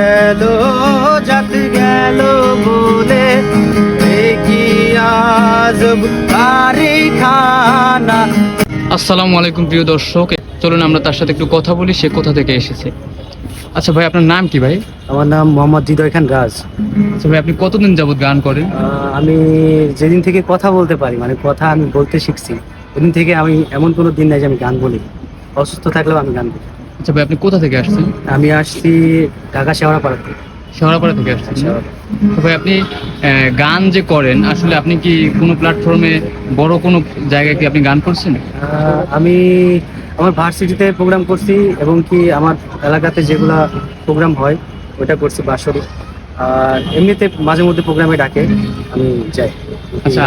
গেল জাত গেল বলে কি আজব কারখানা। আসসালামু আলাইকুম প্রিয় দর্শক, চলুন আমরা তার সাথে একটু কথা বলি, সে কোথা থেকে এসেছে। আচ্ছা ভাই, আপনার নাম কি ভাই? আমার নাম মোহাম্মদ হৃদয় খান রাজ। আচ্ছা ভাই, আপনি কতদিন যাবত গান করেন? আমি যেদিন থেকে কথা বলতে পারি, মানে কথা আমি বলতে শিখছি, ওদিন থেকে আমি এমন কোনো দিন নাই যে আমি গান বলি। অসুস্থ থাকলেও আমি গান বলি। আচ্ছা ভাই, আপনি কোথা থেকে আসছেন? আমি আসছি ঢাকা শেওড়াপাড়া থেকে। শেওড়াপাড়া থেকে আসছেন? তো ভাই, আপনি গান যে করেন, আসলে আপনি কি কোনো প্ল্যাটফর্মে বড় কোনো জায়গায় কি আপনি গান করছেন? আমি আমার ভার্সিটিতে প্রোগ্রাম করছি, এবং কি আমার এলাকাতে যেগুলা প্রোগ্রাম হয় ওটা করছি, বাঁশরি। আর এমনিতে মাঝে মধ্যে প্রোগ্রামে ডাকে, আমি যাই। আচ্ছা,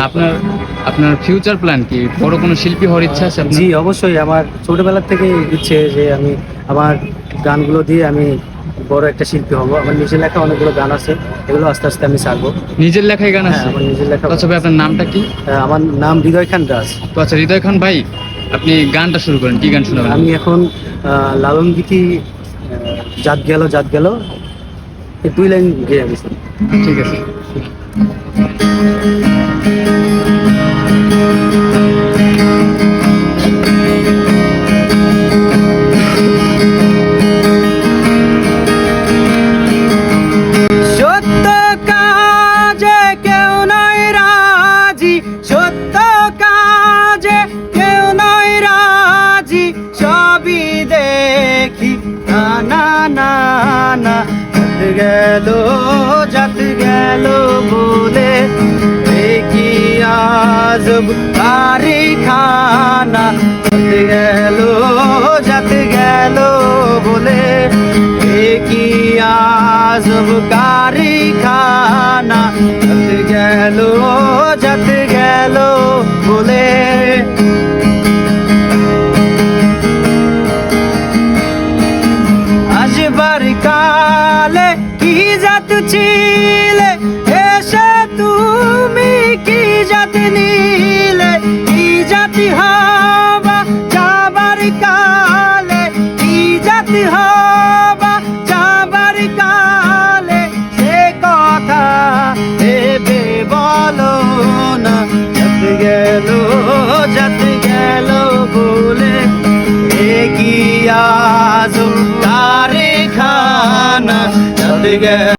আপনার ফিউচার প্ল্যান কি? বড় কোনো শিল্পী হওয়ার ইচ্ছা আছে আপনার? জি অবশ্যই, আমার ছোটবেলার থেকে ইচ্ছে যে আমি আমার গানগুলো দিয়ে আমি বড় একটা শিল্পী হব। আমার নিজের লেখা অনেকগুলো গান আছে, এগুলো আস্তে আস্তে আমি ছাড়বো। নিজের লেখাই গান আছে? আমার নিজের লেখা। আচ্ছা ভাই, আপনার নামটা কি? আমার নাম হৃদয় খান রাজ। তো আচ্ছা হৃদয় খান ভাই, আপনি গানটা শুরু করেন, কি গান শোনাবেন? আমি এখন লালন গীতি জাত গেল জাত গেল এই 2 লাইন গেয়ে গেছি। ঠিক আছে। সত্য কাজে কেউ নয় রাজি, সত্য কাজে কেউ নয় রাজি, সবই দেখি না না না না। জাত গেল বলে কি আজব কারখানা। জাত গেল বলে কি আজব কারখানা। জাত গেল বলে। আসবার কালে কি জাত ছিলে, এসে তুমি কি জাত নিলে। কি জাতি হবা যাবার কালে, কি জাতি হবা যাবার কালে, সে কথা ভেবে বলো না। জাত গেল বলে কি আজব কারখানা। জাত গেল।